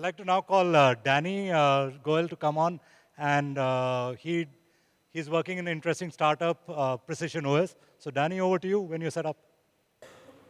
like to now call Danny Goel to come on, and he's working in an interesting startup, PrecisionOS. So Danny, over to you when you're set up.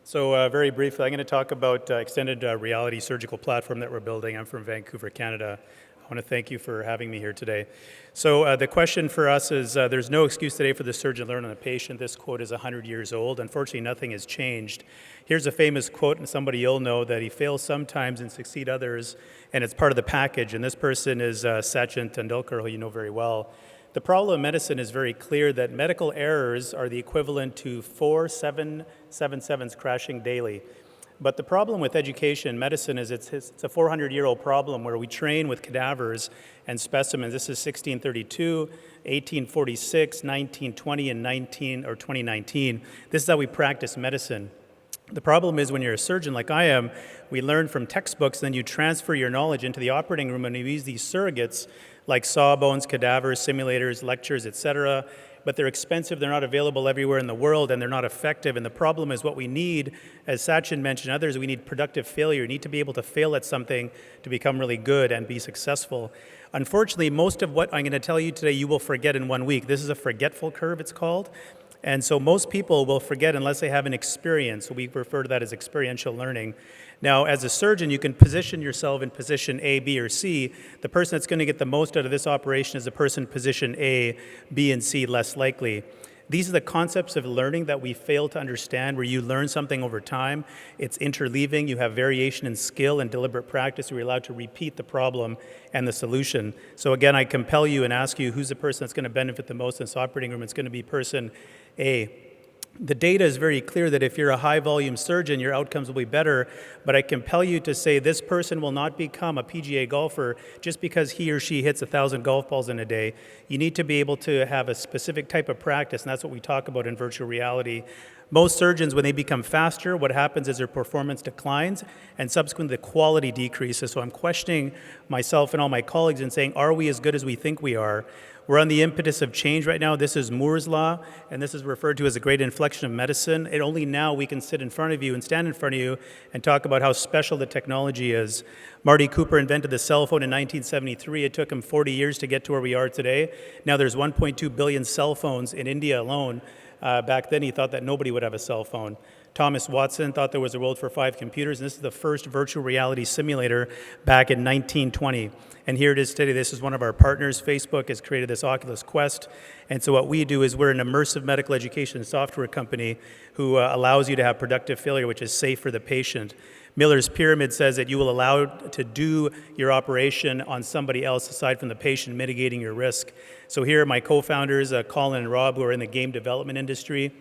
So very briefly, I'm going to talk about extended reality surgical platform that we're building. I'm from Vancouver, Canada. I want to thank you for having me here today. So the question for us is, there's no excuse today for the surgeon to learn on the patient. This quote is 100 years old. Unfortunately, nothing has changed. Here's a famous quote, and somebody you'll know, that he fails sometimes and succeed others, and it's part of the package. And this person is Sachin Tendulkar, who you know very well. The problem in medicine is very clear that medical errors are the equivalent to 4 777s crashing daily. But the problem with education, medicine, is it's a 400-year-old problem where we train with cadavers and specimens. This is 1632, 1846, 1920, and 2019. This is how we practice medicine. The problem is when you're a surgeon like I am, we learn from textbooks, then you transfer your knowledge into the operating room and you use these surrogates like sawbones, cadavers, simulators, lectures, etc. But they're expensive, they're not available everywhere in the world, and they're not effective. And the problem is what we need, as Sachin mentioned, others, we need productive failure. You need to be able to fail at something to become really good and be successful. Unfortunately, most of what I'm going to tell you today, you will forget in 1 week. This is a forgetful curve, it's called. And so most people will forget unless they have an experience. So we refer to that as experiential learning. Now, as a surgeon, you can position yourself in position A, B, or C. The person that's going to get the most out of this operation is the person in position A, B, and C, less likely. These are the concepts of learning that we fail to understand, where you learn something over time. It's interleaving. You have variation in skill and deliberate practice. You're allowed to repeat the problem and the solution. So again, I compel you and ask you, who's the person that's going to benefit the most in this operating room? It's going to be person A. The data is very clear that if you're a high-volume surgeon, your outcomes will be better, but I compel you to say this person will not become a PGA golfer just because he or she hits 1,000 golf balls in a day. You need to be able to have a specific type of practice, and that's what we talk about in virtual reality. Most surgeons, when they become faster, what happens is their performance declines, and subsequently the quality decreases. So I'm questioning myself and all my colleagues and saying, are we as good as we think we are? We're on the impetus of change right now. This is Moore's Law, and this is referred to as a great inflection of medicine. And only now we can sit in front of you and stand in front of you and talk about how special the technology is. Marty Cooper invented the cell phone in 1973. It took him 40 years to get to where we are today. Now there's 1.2 billion cell phones in India alone. Back then he thought that nobody would have a cell phone. Thomas Watson thought there was a world for 5 computers, and this is the first virtual reality simulator back in 1920. And here it is today. This is one of our partners. Facebook has created this Oculus Quest. And so what we do is we're an immersive medical education software company who allows you to have productive failure, which is safe for the patient. Miller's Pyramid says that you will allow to do your operation on somebody else aside from the patient, mitigating your risk. So here are my co-founders, Colin and Rob, who are in the game development industry.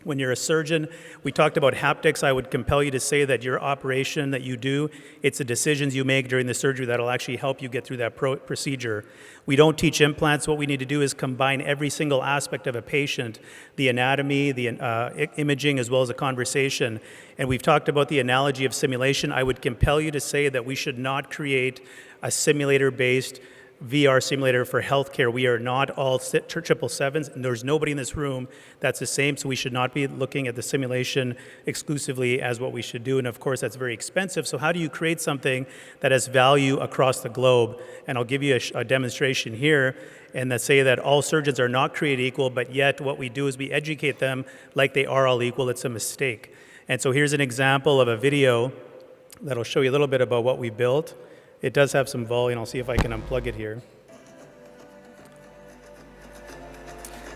When you're a surgeon, we talked about haptics. I would compel you to say that your operation that you do, it's the decisions you make during the surgery that'll actually help you get through that procedure. We don't teach implants. What we need to do is combine every single aspect of a patient, the anatomy, the imaging, as well as a conversation. And we've talked about the analogy of simulation. I would compel you to say that we should not create a simulator-based VR simulator for healthcare. We are not all 777s, and there's nobody in this room that's the same, so we should not be looking at the simulation exclusively as what we should do, and of course that's very expensive. So how do you create something that has value across the globe? And I'll give you a demonstration here, and that say that all surgeons are not created equal, but yet what we do is we educate them like they are all equal. It's a mistake. And so here's an example of a video that'll show you a little bit about what we built. It does have some volume. I'll see if I can unplug it here.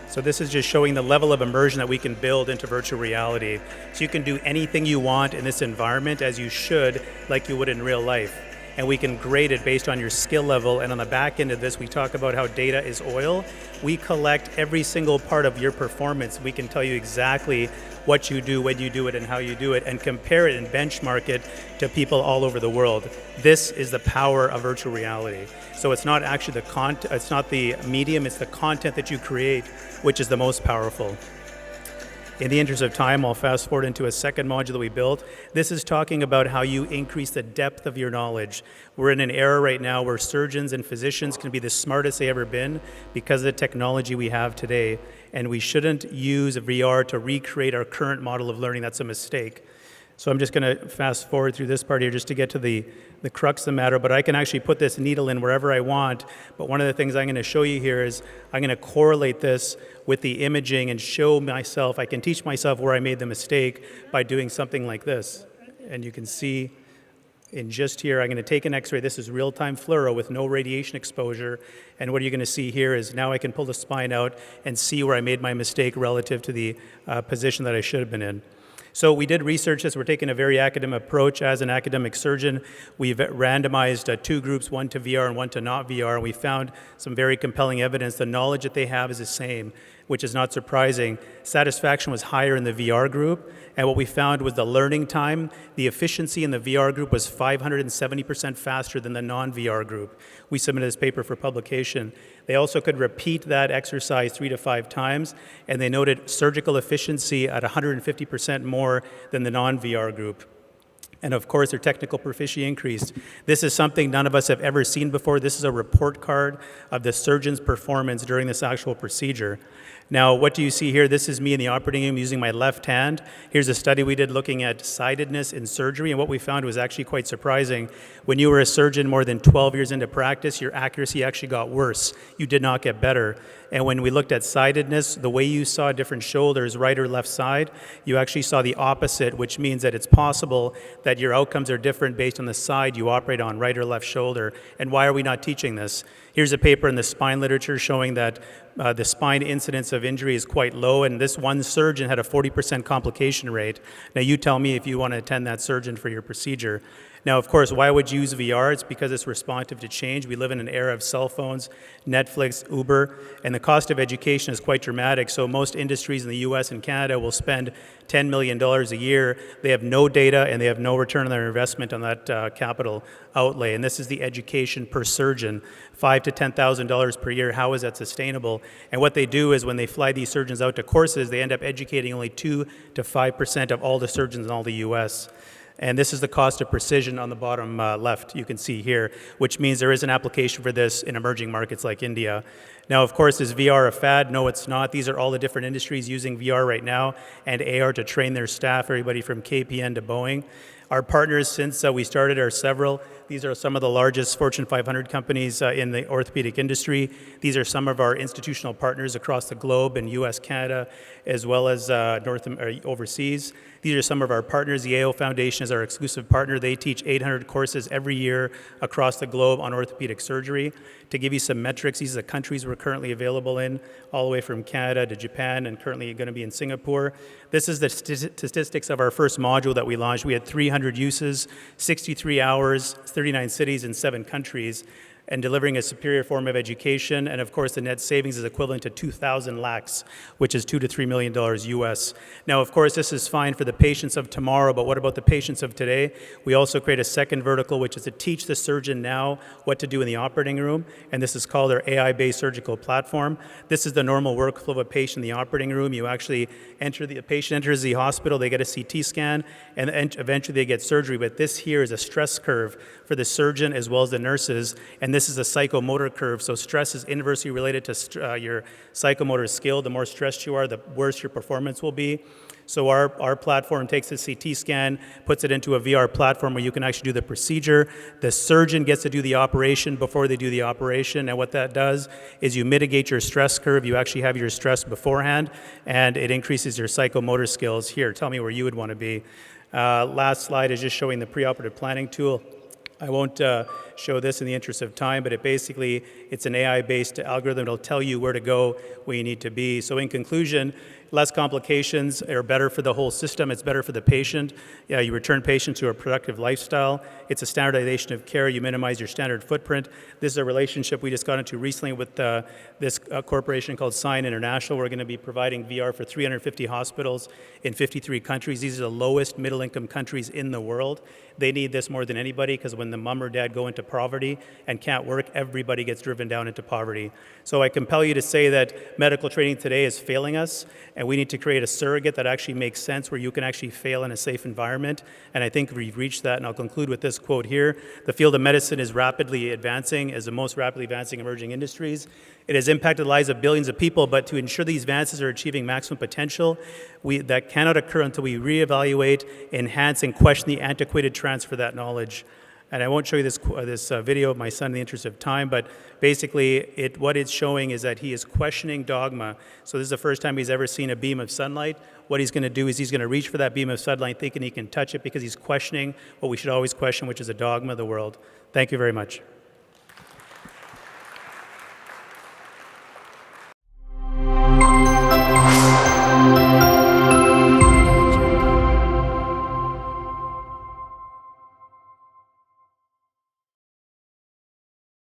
So this is just showing the level of immersion that we can build into virtual reality. So you can do anything you want in this environment as you should, like you would in real life. And we can grade it based on your skill level. And on the back end of this, we talk about how data is oil. We collect every single part of your performance. We can tell you exactly what you do, when you do it, and how you do it, and compare it and benchmark it to people all over the world. This is the power of virtual reality. So it's not actually the content, it's not the medium, it's the content that you create, which is the most powerful. In the interest of time, I'll fast forward into a second module that we built. This is talking about how you increase the depth of your knowledge. We're in an era right now where surgeons and physicians can be the smartest they've ever been because of the technology we have today. And we shouldn't use VR to recreate our current model of learning. That's a mistake. So I'm just going to fast forward through this part here just to get to the crux of the matter, but I can actually put this needle in wherever I want. But one of the things I'm going to show you here is I'm going to correlate this with the imaging and show myself, I can teach myself where I made the mistake by doing something like this. And you can see in just here, I'm going to take an x-ray. This is real-time fluoro with no radiation exposure. And what you're going to see here is now I can pull the spine out and see where I made my mistake relative to the position that I should have been in. So we did research this. We're taking a very academic approach. As an academic surgeon, we've randomized 2 groups, one to VR and one to not VR, and we found some very compelling evidence. The knowledge that they have is the same, which is not surprising. Satisfaction was higher in the VR group, and what we found was the learning time. The efficiency in the VR group was 570% faster than the non-VR group. We submitted this paper for publication. They also could repeat that exercise 3 to 5 times, and they noted surgical efficiency at 150% more than the non-VR group. And of course, their technical proficiency increased. This is something none of us have ever seen before. This is a report card of the surgeon's performance during this actual procedure. Now, what do you see here? This is me in the operating room using my left hand. Here's a study we did looking at sidedness in surgery, and what we found was actually quite surprising. When you were a surgeon more than 12 years into practice, your accuracy actually got worse. You did not get better. And when we looked at sidedness, the way you saw different shoulders, right or left side, you actually saw the opposite, which means that it's possible that your outcomes are different based on the side you operate on, right or left shoulder. And why are we not teaching this? Here's a paper in the spine literature showing that the spine incidence of injury is quite low, and this one surgeon had a 40% complication rate. Now you tell me if you want to attend that surgeon for your procedure. Now, of course, why would you use VR? It's because it's responsive to change. We live in an era of cell phones, Netflix, Uber, and the cost of education is quite dramatic. So most industries in the US and Canada will spend $10 million a year. They have no data and they have no return on their investment on that capital outlay. And this is the education per surgeon, $5,000 to $10,000 per year. How is that sustainable? And what they do is when they fly these surgeons out to courses, they end up educating only 2 to 5% of all the surgeons in all the US. And this is the cost of precision on the bottom left, you can see here, which means there is an application for this in emerging markets like India. Now, of course, is VR a fad? No, it's not. These are all the different industries using VR right now and AR to train their staff, everybody from KPN to Boeing. Our partners since we started are several. These are some of the largest Fortune 500 companies in the orthopedic industry. These are some of our institutional partners across the globe in US, Canada, as well as overseas. These are some of our partners. The AO Foundation is our exclusive partner. They teach 800 courses every year across the globe on orthopedic surgery. To give you some metrics, these are the countries we're currently available in, all the way from Canada to Japan, and currently going to be in Singapore. This is the statistics of our first module that we launched. We had 300 uses, 63 hours, 39 cities in 7 countries, and delivering a superior form of education. And of course, the net savings is equivalent to 2,000 lakhs, which is $2 to $3 million US. Now, of course, this is fine for the patients of tomorrow, but what about the patients of today? We also create a second vertical, which is to teach the surgeon now what to do in the operating room, and this is called our AI-based surgical platform. This is the normal workflow of a patient in the operating room. You actually the patient enters the hospital, they get a CT scan, and eventually they get surgery. But this here is a stress curve for the surgeon as well as the nurses, and this is a psychomotor curve. So stress is inversely related to your psychomotor skill. The more stressed you are, the worse your performance will be. So our platform takes a CT scan, puts it into a VR platform where you can actually do the procedure. The surgeon gets to do the operation before they do the operation, and what that does is you mitigate your stress curve. You actually have your stress beforehand, and it increases your psychomotor skills. Here, tell me where you would want to be. Last slide is just showing the preoperative planning tool. I won't show this in the interest of time, but it's an AI-based algorithm. It'll tell you where to go, where you need to be. So in conclusion, less complications are better for the whole system. It's better for the patient. You return patients to a productive lifestyle. It's a standardization of care. You minimize your standard footprint. This is a relationship we just got into recently with this corporation called Sign International. We're going to be providing VR for 350 hospitals in 53 countries. These are the lowest middle-income countries in the world. They need this more than anybody because when the mom or dad go into poverty and can't work, everybody gets driven down into poverty. So I compel you to say that medical training today is failing us, and we need to create a surrogate that actually makes sense where you can actually fail in a safe environment. And I think we've reached that, and I'll conclude with this quote here. The field of medicine is rapidly advancing, as the most rapidly advancing emerging industries. It has impacted the lives of billions of people, but to ensure these advances are achieving maximum potential, that cannot occur until we reevaluate, enhance, and question the antiquated transfer of that knowledge. And I won't show you this video of my son in the interest of time, but basically what it's showing is that he is questioning dogma. So this is the first time he's ever seen a beam of sunlight. What he's going to do is he's going to reach for that beam of sunlight thinking he can touch it because he's questioning what we should always question, which is a dogma of the world. Thank you very much.